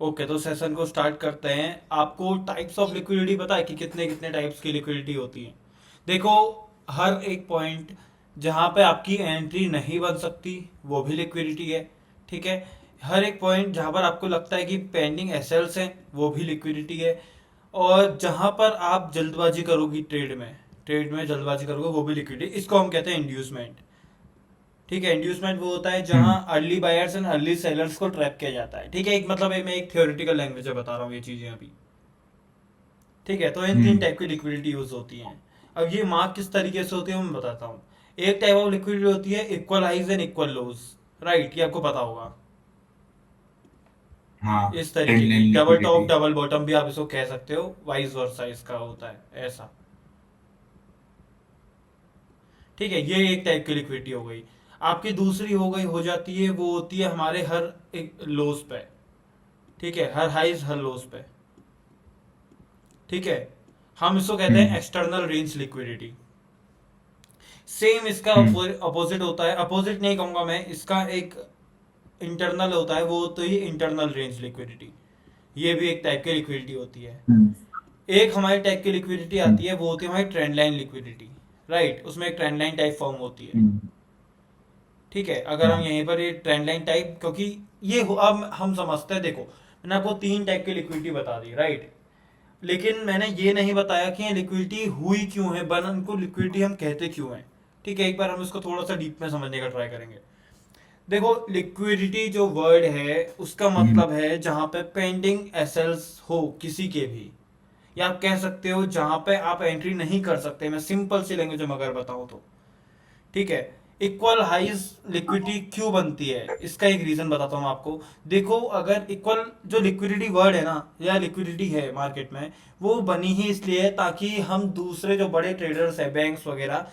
Okay, तो session को start करते हैं। आपको टाइप्स ऑफ लिक्विडिटी पता है कि कितने कितने टाइप्स की लिक्विडिटी होती है? देखो, हर एक पॉइंट जहाँ पे आपकी एंट्री नहीं बन सकती वो भी लिक्विडिटी है। ठीक है। हर एक पॉइंट जहाँ पर आपको लगता है कि पेंडिंग एसएल्स हैं वो भी लिक्विडिटी है। और जहाँ पर आप जल्दबाजी करोगी ट्रेड में जल्दबाजी करोगे वो भी लिक्विडिटी, इसको हम कहते हैं इंड्यूसमेंट। ठीक है। इंड्यूसमेंट वो होता है जहां हम्म। Early buyers and early sellers को ट्रैप किया जाता है। ठीक है, एक मतलब मैं एक थियोरेटिकल लैंग्वेज में बता रहा हूँ ये चीजें अभी। ठीक है, तो इन तीन हम्म। टाइप की लिक्विडिटी यूज होती है। अब ये मार्क किस तरीके से होती है मैं बताता हूँ। एक टाइप ऑफ लिक्विडिटी होती है equal highs and equal lows. Right, ये आपको पता होगा। हाँ। इस तरीके ट्रेंड की line double top liquidity. Double bottom भी आप इसको कह सकते हो, वाइस वर्सा इसका होता है ऐसा। ठीक है, ये एक टाइप की लिक्विडिटी हो गई। आपकी दूसरी हो गई हो जाती है, वो होती है हमारे हर एक लोज पे। ठीक है, हर हाइज हर लोज पे। ठीक है। हम इसको कहते हैं हम्म। External range liquidity. सेम इसका हम्म। अपोजिट होता है, अपोजिट नहीं कहूंगा मैं, इसका एक इंटरनल होता है, वो तो ये इंटरनल रेंज लिक्विडिटी। ये भी एक टाइप की लिक्विडिटी होती है। हम्म। एक हमारी टाइप की लिक्विडिटी हम्म। आती है, वो होती है हमारी ट्रेंड लाइन लिक्विडिटी। राइट, उसमें एक ट्रेंड लाइन टाइप फॉर्म होती है। हम्म। ठीक है, अगर हम हाँ। यहीं पर ये ट्रेंड लाइन टाइप, क्योंकि अब हम समझते हैं, देखो मैंने आपको तीन टाइप की लिक्विडिटी बता दी। राइट, लेकिन मैंने ये नहीं बताया कि ये लिक्विडिटी हुई क्यों है, बन उनको लिक्विडिटी हम कहते क्यों है। ठीक है, एक बार हम इसको थोड़ा सा डीप में समझने का ट्राई करेंगे। देखो, लिक्विडिटी जो वर्ड है उसका हम्म। मतलब है जहां पे पेंडिंग एसेल्स हो किसी के भी, या आप कह सकते हो जहां पे आप एंट्री नहीं कर सकते। मैं सिंपल सी लैंग्वेज में अगर बताऊं तो, ठीक है। इक्वल हाइज लिक्विडिटी क्यों बनती है, इसका एक रीजन बताता हूँ आपको। देखो, अगर इक्वल जो लिक्विडिटी वर्ड है ना, या लिक्विडिटी है मार्केट में, वो बनी ही इसलिए है ताकि हम दूसरे जो बड़े ट्रेडर्स है, बैंक्स वगैरह,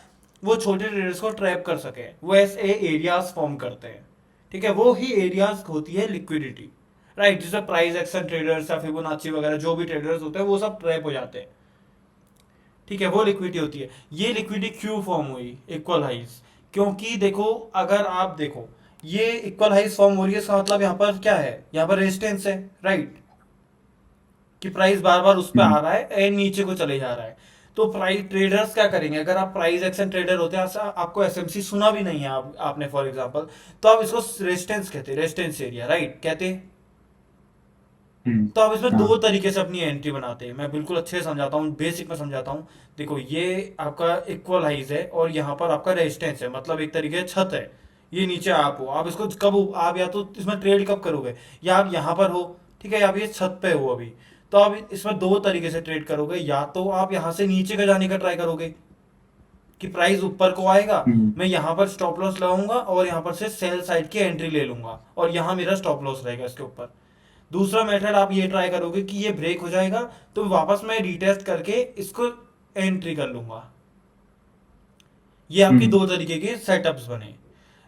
वो छोटे ट्रेडर्स को ट्रैप कर सके, वो ऐसे एरियाज फॉर्म करते हैं। ठीक है, वो ही एरियाज होती है लिक्विडिटी। राइट, जिसमें प्राइस एक्शन ट्रेडर्स या फिबोनाची वगैरह जो भी ट्रेडर्स होते हैं वो सब ट्रैप हो जाते हैं। ठीक है, वो लिक्विडिटी होती है। ये लिक्विडिटी क्यों फॉर्म हुई इक्वल हाइज? क्योंकि देखो, अगर आप देखो, ये इक्वल हाइज फॉर्म हो रही है, इसका मतलब यहाँ पर क्या है, यहाँ पर रेजिस्टेंस है। राइट, कि प्राइस बार बार उस पर हम्म। आ रहा है एंड नीचे को चले जा रहा है। तो प्राइस ट्रेडर्स क्या करेंगे, अगर आप प्राइस एक्शन ट्रेडर होते हैं, आपको एसएमसी सुना भी नहीं है आपने फॉर एग्जांपल, तो आप इसको रेजिस्टेंस कहते हैं, रेजिस्टेंस एरिया। राइट, कहते हैं। हम्म। तो आप इसमें हाँ। दो तरीके से अपनी एंट्री बनाते हैं, मैं बिल्कुल अच्छे से समझाता हूँ, बेसिक में समझाता हूँ। देखो, ये आपका इक्वल हाइज है और यहाँ पर आपका रेजिस्टेंस है, मतलब एक तरीके से छत है। ये नीचे आप हो, आप इसको कब आप या तो इसमें ट्रेड कब करोगे, या आप यहाँ पर हो, ठीक है, या आप ये छत पे हो अभी। तो आप इसमें दो तरीके से ट्रेड करोगे, या तो आप यहाँ से नीचे का जाने का ट्राई करोगे कि प्राइस ऊपर को आएगा, हम्म। मैं यहाँ पर स्टॉप लॉस लगाऊंगा और यहाँ पर से सेल साइड की एंट्री ले लूंगा और यहाँ मेरा स्टॉप लॉस रहेगा इसके ऊपर। दूसरा मेथड आप ये ट्राई करोगे कि ये ब्रेक हो जाएगा, तो वापस मैं रीटेस्ट करके इसको एंट्री कर लूंगा। ये आपकी हम्म। दो तरीके के सेटअप्स बने।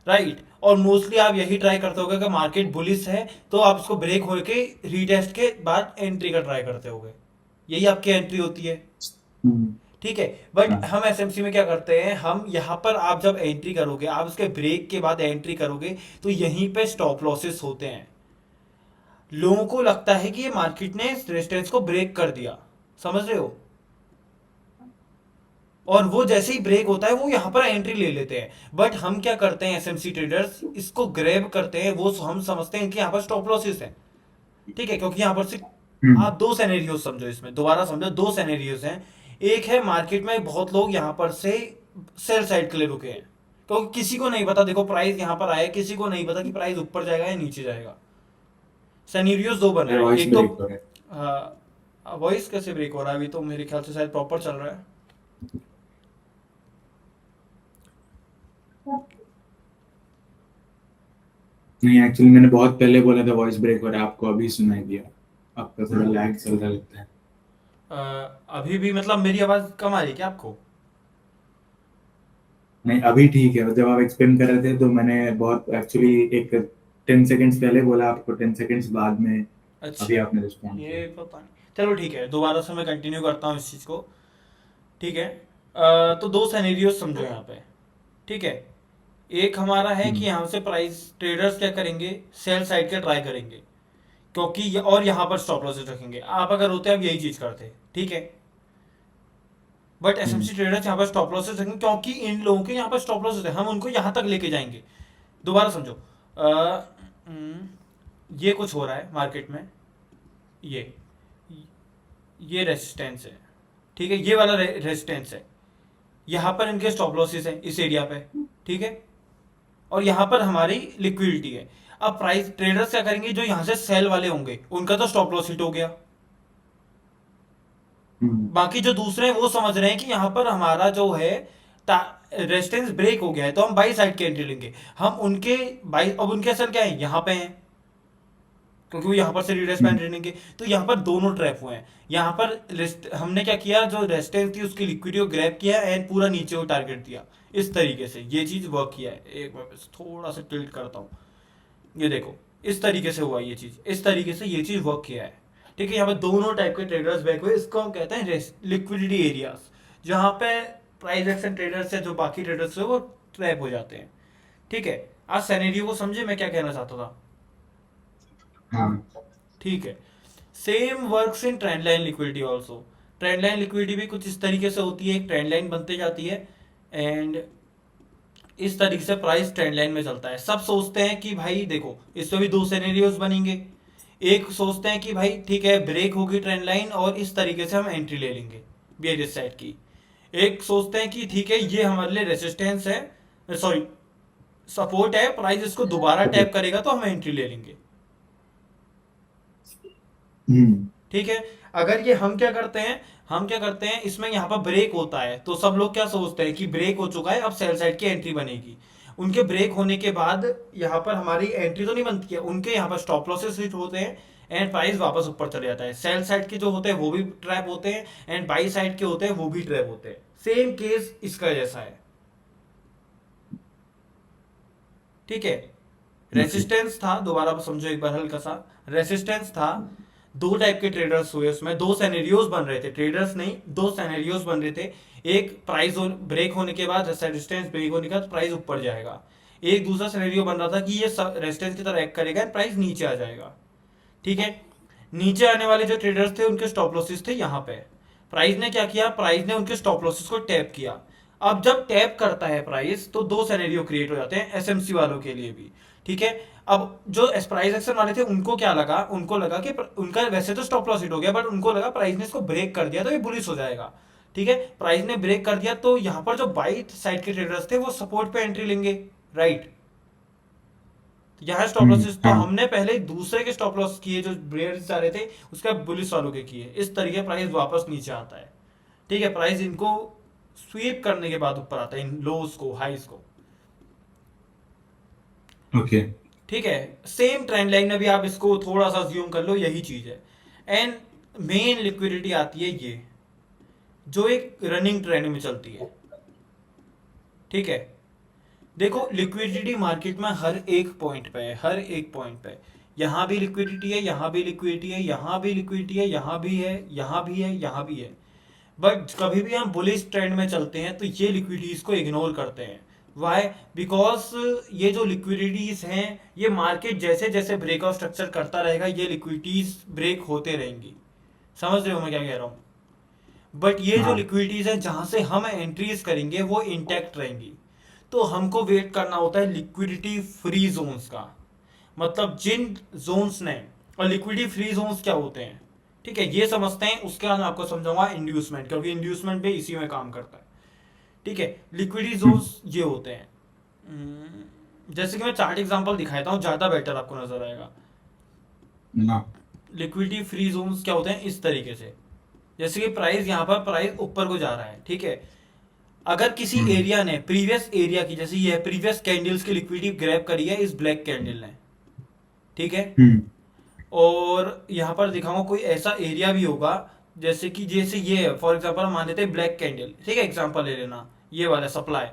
राइट, और मोस्टली आप यही ट्राई करते होगे कि मार्केट बुलिश है तो आप इसको ब्रेक होके रीटेस्ट के बाद एंट्री का ट्राई करते होगे। यही आपकी एंट्री होती है। हम्म। ठीक है। बट हाँ। हम एसएमसी में क्या करते हैं, हम यहाँ पर आप जब एंट्री करोगे, आप उसके ब्रेक के बाद एंट्री करोगे, तो यहीं पे स्टॉप लॉसेस होते हैं। लोगों को लगता है कि ये मार्केट ने रेजिस्टेंस को ब्रेक कर दिया, समझ रहे हो, और वो जैसे ही ब्रेक होता है वो यहाँ पर एंट्री ले लेते हैं। बट हम क्या करते हैं, एसएमसी ट्रेडर्स इसको ग्रैब करते हैं, वो हम समझते हैं कि यहाँ पर स्टॉप लॉसेस है। ठीक है, क्योंकि यहाँ पर से हम्म। आप दो सिनेरियोज समझो, इसमें दोबारा समझो, दो सिनेरियोज हैं। एक है मार्केट में बहुत लोग यहाँ पर से सेल साइड के लिए रुके हैं, क्योंकि किसी को नहीं पता, देखो प्राइस यहाँ पर आया, किसी को नहीं पता कि प्राइस ऊपर जाएगा या नीचे जाएगा। सिनेरियोज दो बन मेरा रहे हैं, वॉइस एक तो ब्रेक हो रहा है। वॉइस कैसे ब्रेक हो रहा है, अभी तो मेरे ख्याल से शायद प्रॉपर चल रहा है। नहीं, एक्चुअली मैंने बहुत पहले बोला था वॉइस ब्रेक हो रहा है, आपको अभी सुनाई दिया। आपका थोड़ा लैग चल रहा लगता है। अ, अभी भी मतलब मेरी आवाज कम आ रही है क्या आपको? नहीं, अभी ठीक है। जब आप एक्सप्लेन कर रहे थे तो मैंने बहुत एक्चुअली एक 10 सेकेंड्स पहले बोला आपको, 10 सेकेंड्स बाद में अभी अच्छा, आपने रिस्पॉन्ड किया। ये पता नहीं, चलो ठीक है, दोबारा से मैं कंटिन्यू करता हूँ इस चीज़ को। ठीक है। तो दो सिनेरियो समझो यहाँ पे। ठीक है। एक हमारा है कि हम्म। यहाँ से प्राइस ट्रेडर्स क्या करेंगे, सेल साइड के ट्राई करेंगे, और यहाँ पर स्टॉप लॉसेस रखेंगे। आप अगर होते आप यही चीज करते, ठीक है। But hmm. एसएमसी ट्रेडर्स यहाँ पर स्टॉप लॉसेस रखेंगे क्योंकि इन लोगों के यहाँ पर स्टॉप लॉसेस है, हम उनको यहाँ तक लेके जाएंगे। दोबारा समझो, ये कुछ हो रहा है मार्केट में, ये ये रेजिस्टेंस है, ठीक है, ये वाला रेजिस्टेंस है, यहाँ पर इनके स्टॉप लॉसेस है इस एरिया पे, ठीक है, और यहाँ पर हमारी लिक्विडिटी है। अब प्राइस ट्रेडर्स क्या करेंगे, जो यहाँ से सेल वाले होंगे उनका तो स्टॉप लॉस हिट हो गया, हम्म। बाकी जो दूसरे हैं वो समझ रहे हैं कि यहाँ पर हमारा जो है रेजिस्टेंस ब्रेक हो गया है, तो हम बाई साइड की एंट्री लेंगे। हम उनके बाई, अब उनके असर क्या है, यहाँ पे हैं, क्योंकि वो यहाँ पर से रिट्रेस पैन हम्म। लेंगे, तो यहाँ पर दोनों ट्रैप हुए हैं। यहाँ पर हमने क्या किया, जो रेजिस्टेंस थी उसकी लिक्विडिटी को ग्रैब किया एंड पूरा नीचे को टारगेट दिया। इस तरीके से ये चीज वर्क किया है। एक बार थोड़ा सा टिल्ट करता हूँ, ये देखो इस तरीके से हुआ ये चीज, इस तरीके से ये चीज वर्क किया है, ठीक है। यहाँ पे दोनों टाइप के ट्रेडर्स बैक हुए, इसको हम कहते हैं लिक्विडिटी एरियाज, जहाँ पे प्राइस एक्शन ट्रेडर्स है, जो बाकी ट्रेडर्स है वो ट्रैप हो जाते हैं, ठीक है। आज सिनेरियो को समझे मैं क्या कहना चाहता था, हाँ। ठीक है। Same works in trend line liquidity also. Trend line liquidity भी कुछ इस तरीके से होती है, एक ट्रेंड लाइन बनते जाती है एंड इस तरीके से प्राइस ट्रेंड लाइन में चलता है। सब सोचते हैं कि भाई देखो, इसमें भी दो सिनेरियोज बनेंगे। एक सोचते हैं कि भाई ठीक है ब्रेक होगी ट्रेंड लाइन और इस तरीके से हम एंट्री ले लेंगे बियरिश साइड की। एक सोचते हैं कि ठीक है ये हमारे लिए रेसिस्टेंस है, सॉरी सपोर्ट है, प्राइस इसको दोबारा ओके। टैप करेगा तो हम एंट्री ले लेंगे, हम्म। ठीक है। अगर ये हम क्या करते हैं, इसमें यहाँ पर ब्रेक होता है तो सब लोग क्या सोचते हैं कि ब्रेक हो चुका है, अब सेल साइड की एंट्री बनेगी। उनके ब्रेक होने के बाद यहाँ पर हमारी एंट्री तो नहीं बनती है, उनके यहाँ पर स्टॉप लॉसेस हिट होते हैं एंड प्राइस वापस ऊपर चले जाता है। सेल साइड के जो होते हैं वो भी ट्रैप होते हैं एंड बाई साइड के होते हैं वो भी ट्रैप होते हैं। सेम केस इसका जैसा है, ठीक है। ओके। रेसिस्टेंस था, दोबारा समझो एक बार हल्का सा, रेसिस्टेंस था। दो टाइप के ट्रेडर्स हुए उसमें, दो सिनेरियोज बन रहे थे, ट्रेडर्स नहीं, दो सिनेरियोज बन रहे थे। एक प्राइस ब्रेक होने के बाद, रेसिस्टेंस ब्रेक होने के बाद प्राइस ऊपर जाएगा। एक दूसरा सिनेरियो बन रहा था कि ये रेसिस्टेंस की तरह एक्ट करेगा, प्राइस नीचे आ जाएगा, ठीक है। नीचे आने वाले जो ट्रेडर्स थे उनके स्टॉप लॉसेस थे यहाँ पे। प्राइस ने क्या किया, प्राइस ने उनके स्टॉप लॉसेस को टैप किया। अब जब टैप करता है प्राइस तो दो सिनेरियो क्रिएट हो जाते हैं एसएमसी वालों के लिए भी, ठीक है। अब जो प्राइस एक्शन वाले थे उनको क्या लगा, उनको लगा कि उनका वैसे तो स्टॉप लॉस हिट हो गया, बट उनको लगा प्राइस ने इसको ब्रेक कर दिया तो ये बुलिश हो जाएगा, ठीक है। प्राइस ने ब्रेक कर दिया तो यहाँ पर जो बाई साइड के ट्रेडर्स थे वो सपोर्ट पे एंट्री लेंगे, राइट। यहाँ स्टॉप लॉसेस तो हाँ। हमने पहले दूसरे के स्टॉप लॉस किए जो बेयरिश आ रहे थे, उसका बुलिश वालों के किए। इस तरीके प्राइस वापस नीचे आता है, ठीक है। प्राइस इनको स्वीप करने के बाद ऊपर आता है, इन लोज को, हाइस को, ओके। ठीक है। सेम ट्रेंड लाइन में भी आप इसको थोड़ा सा ज्यूम कर लो, यही चीज है। एंड मेन लिक्विडिटी आती है ये, जो एक रनिंग ट्रेंड में चलती है, ठीक है। देखो लिक्विडिटी मार्केट में हर एक पॉइंट पे है, हर एक पॉइंट पे। यहाँ भी लिक्विडिटी है, यहाँ भी लिक्विडिटी है, यहाँ भी लिक्विडिटी है, यहाँ भी है, यहाँ भी है, यहाँ भी है। बट कभी भी हम बुलिश ट्रेंड में चलते हैं तो ये लिक्विडिटीज को इग्नोर करते हैं। वाई, बिकॉज ये जो लिक्विडिटीज हैं, ये मार्केट जैसे जैसे ब्रेकआउट स्ट्रक्चर करता रहेगा ये लिक्विडिटीज ब्रेक होते रहेंगी। समझ रहे हो मैं क्या कह रहा हूँ। बट ये जो हाँ। लिक्विडिटीज है जहां से हम एंट्रीज करेंगे वो इंटैक्ट रहेंगी। तो हमको वेट करना होता है लिक्विडिटी फ्री जोन्स का, मतलब जिन जोन्स ने, और लिक्विडिटी फ्री जोन्स क्या होते हैं, ठीक है, ये समझते हैं। उसके बाद मैं आपको समझाऊंगा इंड्यूसमेंट, क्योंकि इंड्यूसमेंट भी इसी में काम करता है, ठीक है। लिक्विडिटी जोन्स ये होते हैं, जैसे कि मैं चार्ट एग्जांपल दिखाता हूँ, ज्यादा बेटर आपको नजर आएगा। ना। लिक्विडिटी फ्री जोन्स क्या होते हैं, इस तरीके से, जैसे कि प्राइस यहाँ पर प्राइस ऊपर को जा रहा है, ठीक है। अगर किसी हम्म। एरिया ने प्रीवियस एरिया की, जैसे ये प्रीवियस कैंडल्स की लिक्विडिटी ग्रैब करी है इस ब्लैक कैंडल ने, ठीक है। हम्म। और यहाँ पर दिखाऊंगा कोई ऐसा एरिया भी होगा, जैसे ये है फॉर एग्जांपल, हम मान लेते हैं ब्लैक कैंडल, ठीक है, एग्जांपल ले लेना, ये वाला सप्लाई।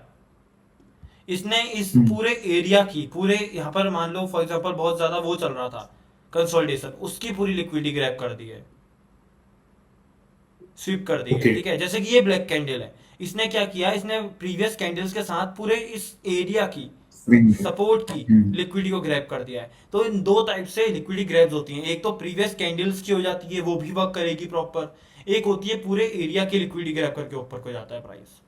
इसने इस हम्म। पूरे एरिया की, पूरे यहाँ पर मान लो फॉर एग्जांपल बहुत ज्यादा वो चल रहा था कंसोलिडेशन, उसकी पूरी लिक्विडिटी ग्रैब कर दी है, स्वीप कर दी है, ओके। ठीक है। जैसे कि ये ब्लैक कैंडल है, इसने क्या किया, इसने प्रीवियस कैंडल्स के साथ पूरे इस एरिया की स्विंग। सपोर्ट की लिक्विडिटी को ग्रैब कर दिया है। तो इन दो टाइप से लिक्विडिटी ग्रैब्स होती हैं, एक तो प्रीवियस कैंडल्स की हो जाती है, वो भी वर्क करेगी प्रॉपर। एक होती है पूरे एरिया की लिक्विडिटी ग्रैब करके ऊपर को जाता है प्राइस।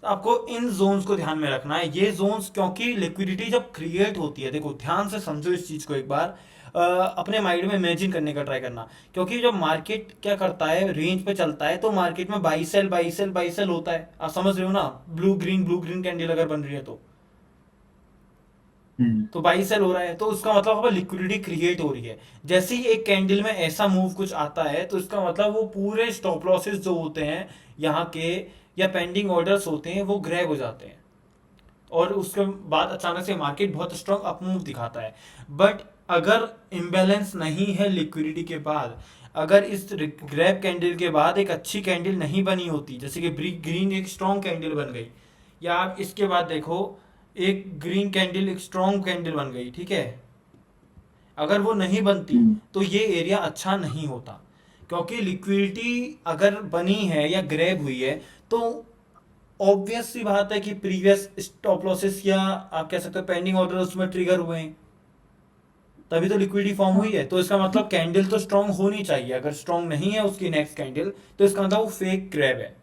तो आपको इन जोन्स को ध्यान में रखना है, ये जोन्स, क्योंकि लिक्विडिटी जब क्रिएट होती है, देखो ध्यान से समझो इस चीज को एक बार, अपने माइंड में इमेजिन करने का ट्राई करना। क्योंकि जब मार्केट क्या करता है, रेंज पे चलता है, तो मार्केट में buy sell buy sell buy sell होता है, आप समझ रहे हो ना। ब्लू ग्रीन कैंडल अगर बन रही है तो बाई सेल हो रहा है, तो उसका मतलब अब लिक्विडिटी क्रिएट हो रही है। जैसे ही एक कैंडल में ऐसा मूव कुछ आता है, तो इसका मतलब वो पूरे स्टॉप लॉसेस जो होते हैं यहाँ के, या पेंडिंग ऑर्डर्स होते हैं, वो ग्रैब हो जाते हैं, और उसके बाद अचानक से मार्केट बहुत स्ट्रांग अप मूव दिखाता है। बट अगर इम्बैलेंस नहीं है लिक्विडिटी के बाद, अगर इस ग्रैब कैंडल के बाद एक अच्छी कैंडल नहीं बनी होती, जैसे कि ग्रीन एक स्ट्रांग कैंडल बन गई, या आप इसके बाद देखो एक ग्रीन कैंडल एक स्ट्रांग कैंडल बन गई, ठीक है, अगर वो नहीं बनती तो ये एरिया अच्छा नहीं होता। क्योंकि लिक्विडिटी अगर बनी है या ग्रैब हुई है, तो ऑब्वियस सी बात है कि प्रीवियस स्टॉप लॉसेस या आप कह सकते हो पेंडिंग ऑर्डर उसमें ट्रिगर हुए हैं, तभी तो लिक्विडिटी फॉर्म हुई है। तो इसका मतलब कैंडल तो स्ट्रांग होनी चाहिए, अगर स्ट्रांग नहीं है उसकी नेक्स्ट कैंडल, तो इसका मतलब वो फेक ग्रैब है।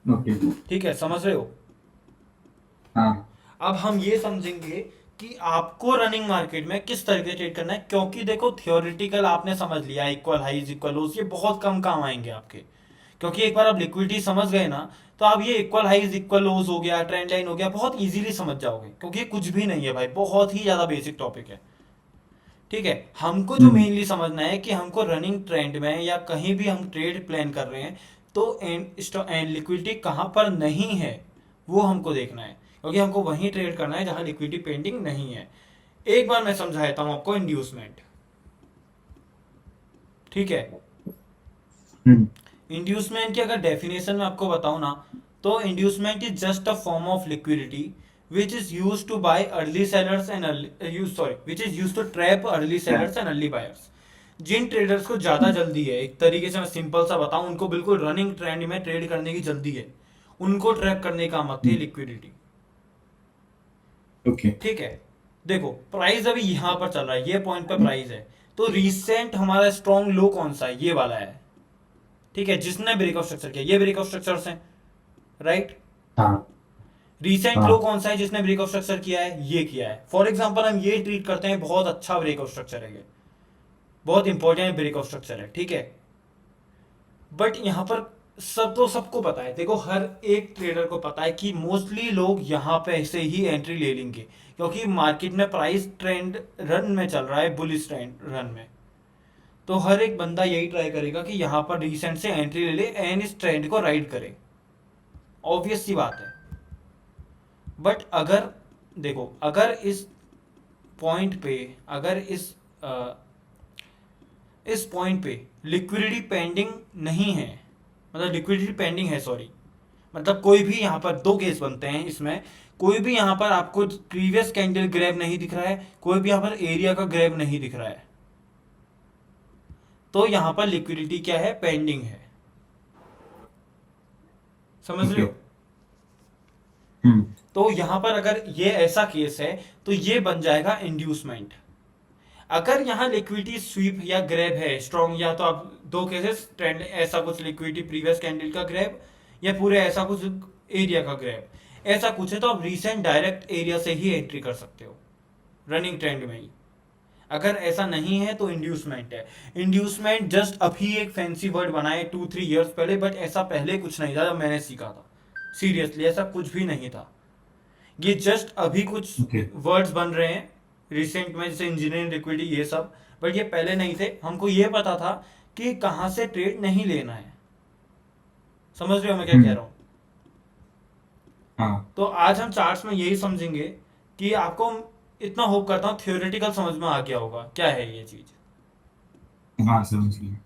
ओके। ठीक है, समझ रहे हो। हाँ। अब हम ये समझेंगे कि आपको रनिंग मार्केट में किस तरह से ट्रेड करना है। क्योंकि देखो थियोरेटिकल आपने समझ लिया, इक्वल हाइज इक्वल लोज, ये बहुत कम काम आएंगे आपके। क्योंकि एक बार आप लिक्विडिटी समझ गए ना, तो आप ये इक्वल हाइज इक्वल लोज हो गया, ट्रेंड लाइन हो गया, बहुत इजीली समझ जाओगे। क्योंकि ये कुछ भी नहीं है भाई, बहुत ही ज्यादा बेसिक टॉपिक है। ठीक है, हमको जो मेनली समझना है कि हमको रनिंग ट्रेंड में या कहीं भी हम ट्रेड प्लान कर रहे हैं, तो एंड लिक्विडिटी कहाँ पर नहीं है वो हमको देखना है। क्योंकि हमको वहीं ट्रेड करना है जहां लिक्विडिटी पेंडिंग नहीं है। एक बार मैं समझा देता हूं आपको इंड्यूसमेंट। ठीक है, इंड्यूसमेंट की अगर डेफिनेशन में आपको बताऊं ना, तो inducement is just a form of liquidity which is used to buy early sellers and which is used to trap early sellers and early buyers। जिन ट्रेडर्स को ज्यादा जल्दी है, एक तरीके से मैं सिंपल सा बताऊं, उनको बिल्कुल रनिंग ट्रेंड में ट्रेड करने की जल्दी है, उनको ट्रैप करने का मत है लिक्विडिटी। ओके। ठीक है, देखो प्राइस अभी यहां पर चल रहा है, ये पॉइंट पे प्राइस है, तो रिसेंट हमारा स्ट्रॉन्ग लो कौन सा है, ये वाला है। ठीक है, जिसने ब्रेकआउट स्ट्रक्चर किया, ये ब्रेकआउट स्ट्रक्चर्स हैं, राइट। हाँ। रिसेंट लो हाँ। कौन सा है जिसने ब्रेकआउट स्ट्रक्चर किया है, ये किया है। फॉर एग्जांपल हम ये ट्रीट करते हैं बहुत अच्छा ब्रेकआउट स्ट्रक्चर है, ये बहुत इंपॉर्टेंट ब्रेकआउट स्ट्रक्चर है, ठीक है। बट यहां पर सबको पता है, देखो हर एक ट्रेडर को पता है कि मोस्टली लोग यहां पे ऐसे ही एंट्री ले लेंगे, क्योंकि मार्केट में प्राइस ट्रेंड रन में चल रहा है, बुलिश ट्रेंड रन में। तो हर एक बंदा यही ट्राई करेगा कि यहां पर रिसेंट से एंट्री ले ले एंड इस ट्रेंड को राइड करे, ऑब्वियस सी बात है। बट अगर देखो, अगर इस पॉइंट पे, अगर इस पॉइंट पे लिक्विडिटी पेंडिंग नहीं है, मतलब लिक्विडिटी पेंडिंग है, सॉरी, मतलब कोई भी यहां पर दो केस बनते हैं इसमें, कोई भी यहां पर आपको प्रीवियस कैंडल ग्रैब नहीं दिख रहा है, कोई भी यहां पर एरिया का ग्रैब नहीं दिख रहा है, तो यहां पर लिक्विडिटी क्या है, पेंडिंग है। समझ रहे हो। तो यहां पर अगर ये ऐसा केस है, तो ये बन जाएगा इंड्यूसमेंट। अगर यहां लिक्विडिटी स्वीप या ग्रैब है स्ट्रॉन्ग, या तो आप दो केसेस, ट्रेंड ऐसा कुछ लिक्विडिटी प्रीवियस कैंडल का ग्रैब, या पूरे ऐसा कुछ एरिया का ग्रैब, ऐसा कुछ है, तो आप रिसेंट डायरेक्ट एरिया से ही एंट्री कर सकते हो रनिंग ट्रेंड में ही। अगर ऐसा नहीं है तो इंड्यूसमेंट है। इंड्यूसमेंट जस्ट अभी एक फैंसी वर्ड बनाए 2-3 ईयर्स पहले, बट ऐसा पहले कुछ नहीं था जब मैंने सीखा था। सीरियसली ऐसा कुछ भी नहीं था, ये जस्ट अभी कुछ वर्ड्स बन रहे हैं रिसेंट में, जैसे इंजीनियरिंग लिक्विडिटी ये सब, बट ये पहले नहीं थे। हमको ये पता था कि कहां से ट्रेड नहीं लेना है। समझ रहे हो मैं क्या कह रहा हूं। हाँ। तो आज हम चार्ट्स में यही समझेंगे कि आपको, इतना होप करता हूं थियोरेटिकल समझ में आ गया होगा क्या है ये चीज। हाँ, समझ गया।